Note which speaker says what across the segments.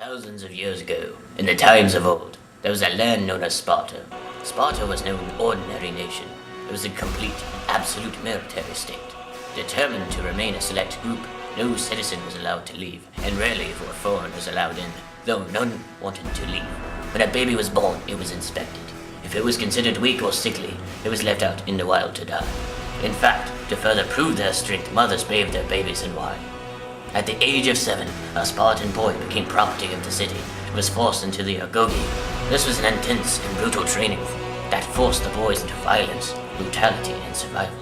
Speaker 1: Thousands of years ago, in the times of old, there was a land known as Sparta. Sparta was no ordinary nation. It was a complete, absolute military state. Determined to remain a select group, no citizen was allowed to leave, and rarely were foreigners allowed in, though none wanted to leave. When a baby was born, it was inspected. If it was considered weak or sickly, it was left out in the wild to die. In fact, to further prove their strength, mothers bathed their babies in wine. At the age of 7, a Spartan boy became property of the city and was forced into the agoge. This was an intense and brutal training that forced the boys into violence, brutality, and survival.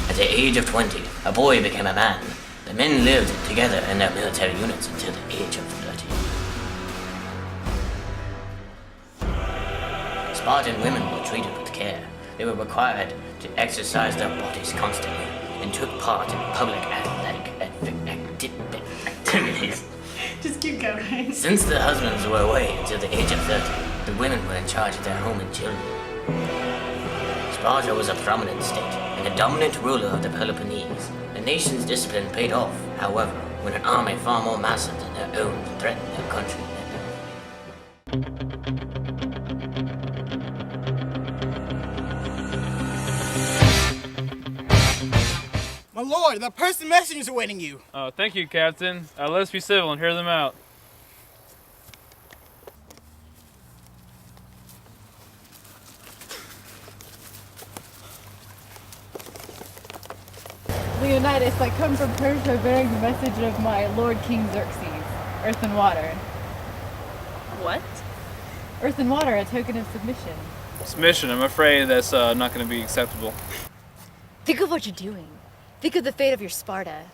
Speaker 1: At the age of 20, a boy became a man. The men lived together in their military units until the age of 30. Spartan women were treated with care. They were required to exercise their bodies constantly and took part in public athletic activities.
Speaker 2: Just keep going.
Speaker 1: Since the husbands were away until the age of 30, the women were in charge of their home and children. Sparta was a prominent state and a dominant ruler of the Peloponnese. The nation's discipline paid off, however, when an army far more massive than their own threatened their country.
Speaker 3: My lord, the person messengers are awaiting you.
Speaker 4: Oh, thank you, Captain. Let's be civil and hear them out.
Speaker 5: Leonidas, I come from Persia bearing the message of my Lord King Xerxes. Earth and water.
Speaker 2: What?
Speaker 5: Earth and water, a token of submission.
Speaker 4: Submission, I'm afraid that's not going to be acceptable.
Speaker 6: Think of what you're doing. Think of the fate of your Sparta.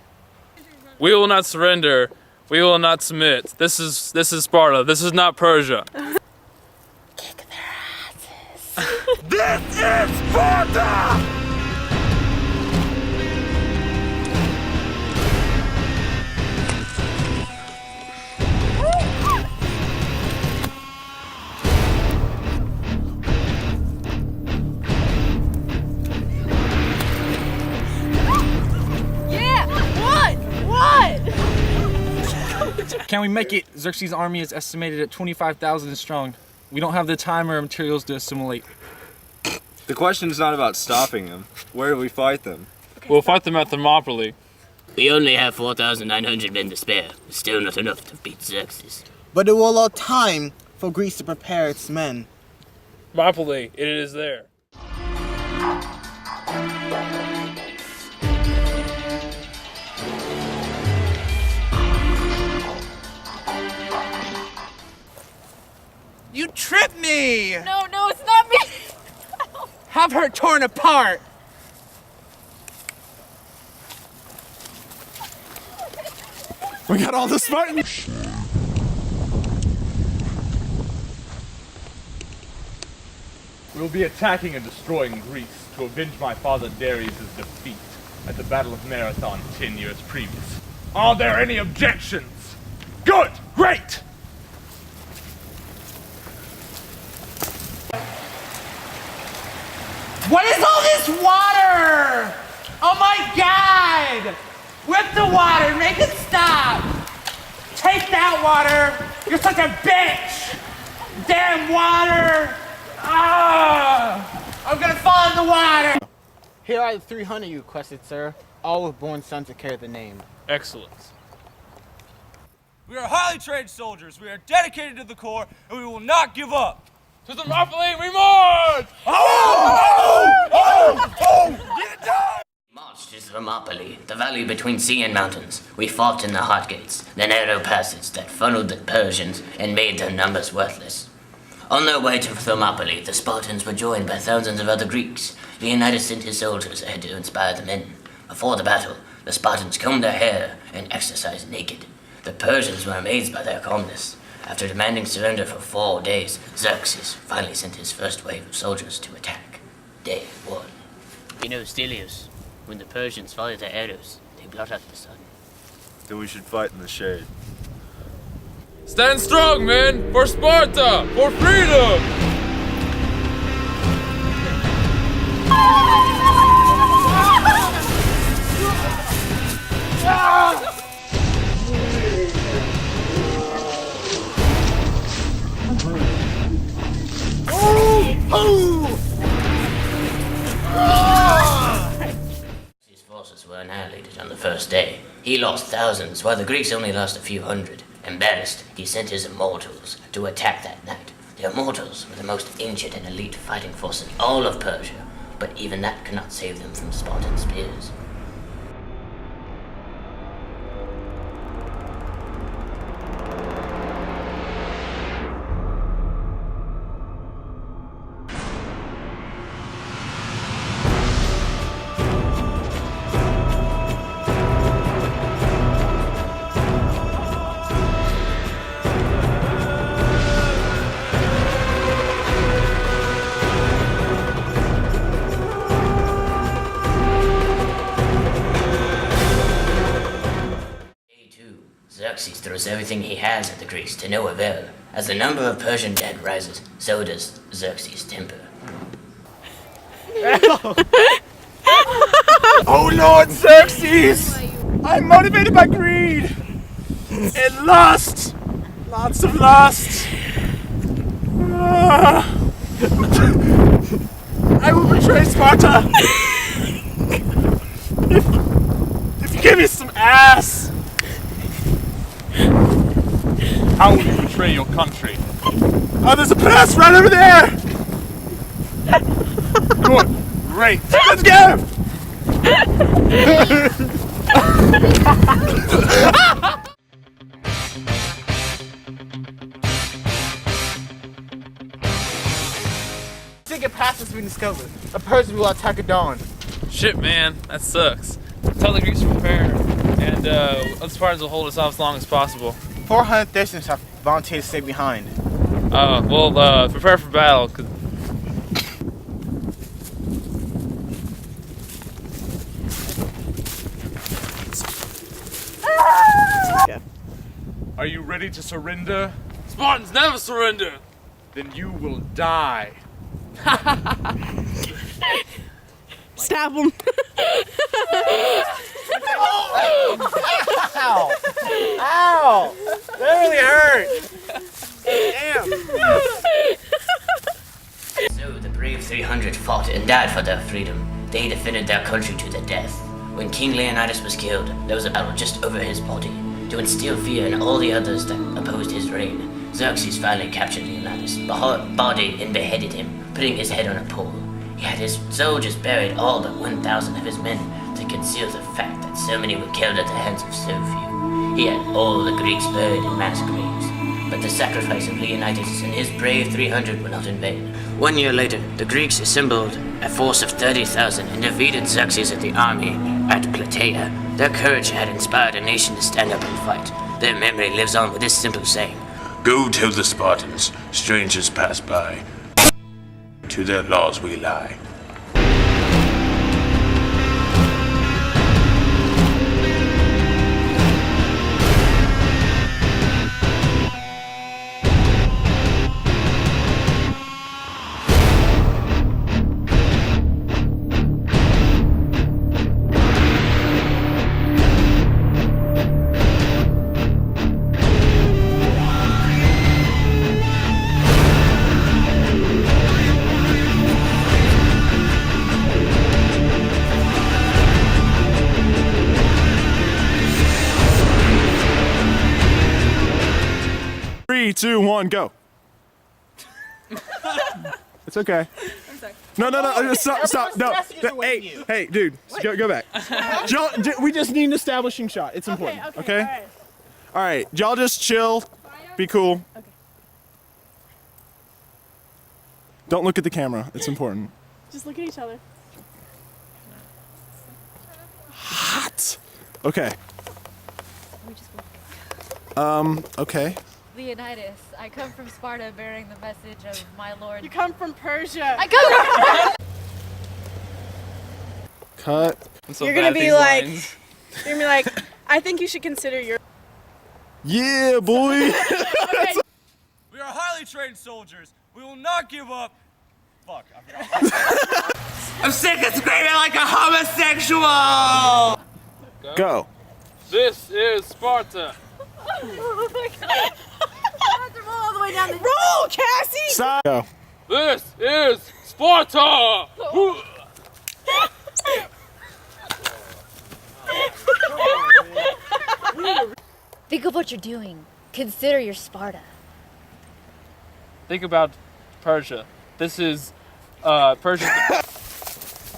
Speaker 4: We will not surrender. We will not submit. This is Sparta. This is not Persia.
Speaker 6: Kick their asses.
Speaker 3: This is Sparta!
Speaker 7: Can we make it? Xerxes' army is estimated at 25,000 strong. We don't have the time or materials to assimilate.
Speaker 8: The question is not about stopping them. Where do we fight them?
Speaker 4: We'll fight them at Thermopylae.
Speaker 1: We only have 4,900 men to spare. Still not enough to beat Xerxes.
Speaker 3: But it will allow time for Greece to prepare its men.
Speaker 4: Thermopylae, it is there.
Speaker 3: You tripped me!
Speaker 5: No, it's not me!
Speaker 3: Have her torn apart! We got all the Spartans!
Speaker 9: We will be attacking and destroying Greece to avenge my father Darius' defeat at the Battle of Marathon 10 years previous. Are there any objections? Good! Great!
Speaker 3: What is all this water? Oh my god! Whip the water, make it stop! Take that water! You're such a bitch! Damn water! Ah! I'm gonna fall in the water! Here are the 300 you requested, sir. All with born sons to carry the name.
Speaker 4: Excellent.
Speaker 10: We are highly trained soldiers. We are dedicated to the core, and we will not give up.
Speaker 4: To Thermopylae, we march!
Speaker 10: Get it done!
Speaker 1: Marched to Thermopylae, the valley between sea and mountains. We fought in the hot gates, the narrow passage that funneled the Persians and made their numbers worthless. On their way to Thermopylae, the Spartans were joined by thousands of other Greeks. Leonidas sent his soldiers ahead to inspire the men. Before the battle, the Spartans combed their hair and exercised naked. The Persians were amazed by their calmness. After demanding surrender for 4 days, Xerxes finally sent his first wave of soldiers to attack. Day 1. You know, Stelios, when the Persians fire their arrows, they blot out the sun.
Speaker 8: Then we should fight in the shade.
Speaker 4: Stand strong, men! For Sparta! For freedom!
Speaker 1: His forces were annihilated on the first day. He lost thousands, while the Greeks only lost a few hundred. Embarrassed, he sent his immortals to attack that night. The immortals were the most ancient and elite fighting force in all of Persia, but even that could not save them from Spartan spears. Xerxes throws everything he has at the Greeks to no avail. As the number of Persian dead rises, so does Xerxes' temper.
Speaker 9: Oh Lord Xerxes! I'm motivated by greed and lust! Lots of lust! I will betray Sparta! If you give me some ass! How will you betray your country? Oh, there's a press right over there! Good. Great. Let's go!
Speaker 3: To get past this, we discovered a Persian will attack at dawn.
Speaker 4: Shit, man, that sucks. Tell the Greeks to prepare, and the Spartans will hold us off as long as possible.
Speaker 3: 400 Thracians have volunteered to stay behind.
Speaker 4: Prepare for battle.
Speaker 3: Yeah.
Speaker 9: Are you ready to surrender?
Speaker 4: Spartans never surrender!
Speaker 9: Then you will die.
Speaker 2: Stab him.
Speaker 3: Ow! Ow! That really hurt! Damn!
Speaker 1: So the brave 300 fought and died for their freedom. They defended their country to the death. When King Leonidas was killed, there was a battle just over his body. To instill fear in all the others that opposed his reign, Xerxes finally captured Leonidas' body and beheaded him, putting his head on a pole. He had his soldiers buried all but 1,000 of his men to conceal the fact that so many were killed at the hands of so few. He had all the Greeks buried in mass graves. But the sacrifice of Leonidas and his brave 300 were not in vain. 1 year later, the Greeks assembled a force of 30,000 and defeated Xerxes at the army at Plataea. Their courage had inspired a nation to stand up and fight. Their memory lives on with this simple saying:
Speaker 11: Go tell the Spartans, strangers pass by. To their laws we lie.
Speaker 9: Three, two, one, go. It's okay.
Speaker 2: I'm sorry.
Speaker 9: No, stop, no. Hey, dude, go back. We just need an establishing shot. It's important, okay? All right, y'all just chill, be cool.
Speaker 2: Okay.
Speaker 9: Don't look at the camera, it's important.
Speaker 2: Just look at each other.
Speaker 9: Hot. Okay. Okay.
Speaker 5: Leonidas, I come from Sparta bearing the message of my lord.
Speaker 2: You come from Persia.
Speaker 5: I come from
Speaker 9: Cut.
Speaker 2: You're gonna be like, I think you should consider your.
Speaker 9: Yeah, boy.
Speaker 2: Okay.
Speaker 10: We are highly trained soldiers. We will not give up. Fuck, I forgot.
Speaker 3: I'm sick of screaming like a homosexual!
Speaker 9: Go.
Speaker 4: This is Sparta.
Speaker 2: Oh my God. I have to roll all the way down the. Roll, Cassie!
Speaker 9: Stop. Go.
Speaker 4: This is Sparta!
Speaker 6: Think of what you're doing. Consider your Sparta.
Speaker 4: Think about Persia. This is Persia.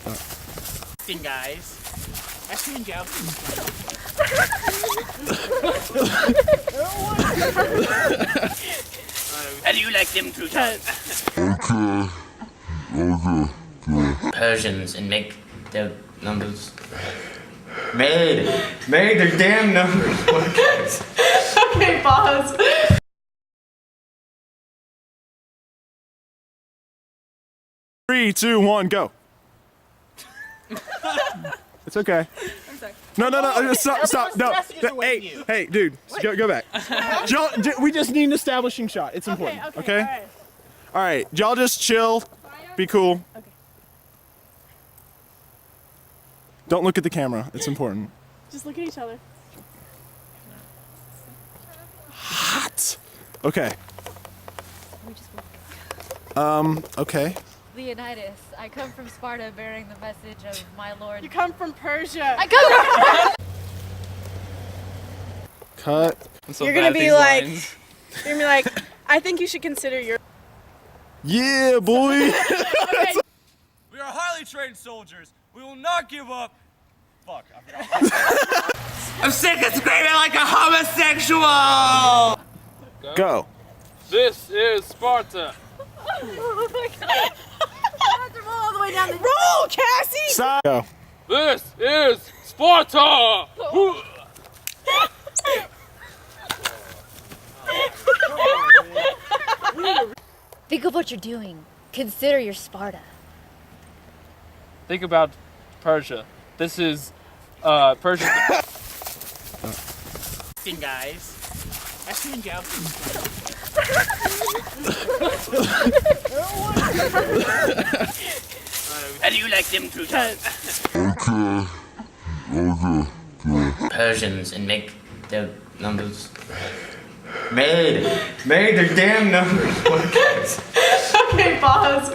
Speaker 3: Listen, guys. That's been joking. How do you like them croutons?
Speaker 1: Persians and make their numbers. Made their damn numbers.
Speaker 2: Okay, pause.
Speaker 12: 3, 2, 1, go. It's okay.
Speaker 2: I'm sorry.
Speaker 12: No, stop, no. Hey, dude, go back. We just need an establishing shot. It's important, okay? All right, y'all just chill, be cool.
Speaker 2: Okay.
Speaker 12: Don't look at the camera, it's important.
Speaker 2: Just look at each other.
Speaker 12: Hot. Okay. Okay.
Speaker 5: Leonidas, I come from Sparta bearing the message of my lord.
Speaker 2: You come from Persia.
Speaker 5: I come from
Speaker 12: Cut.
Speaker 2: You're gonna be like, I think you should consider your.
Speaker 12: Yeah, boy.
Speaker 10: We are highly trained soldiers. We will not give up. Fuck, I forgot.
Speaker 3: I'm sick of screaming like a homosexual!
Speaker 12: Go.
Speaker 4: This is Sparta.
Speaker 2: Oh my god. I have to roll all the way down the. Roll, Cassie!
Speaker 12: Stop. Go.
Speaker 4: This is Sparta.
Speaker 6: Think of what you're doing. Consider your Sparta.
Speaker 4: Think about Persia. This is Persia.
Speaker 3: Listen, guys. That's been joking. How do you like them croutons?
Speaker 1: Persians and make their numbers. Made their damn numbers.
Speaker 2: Okay, pause.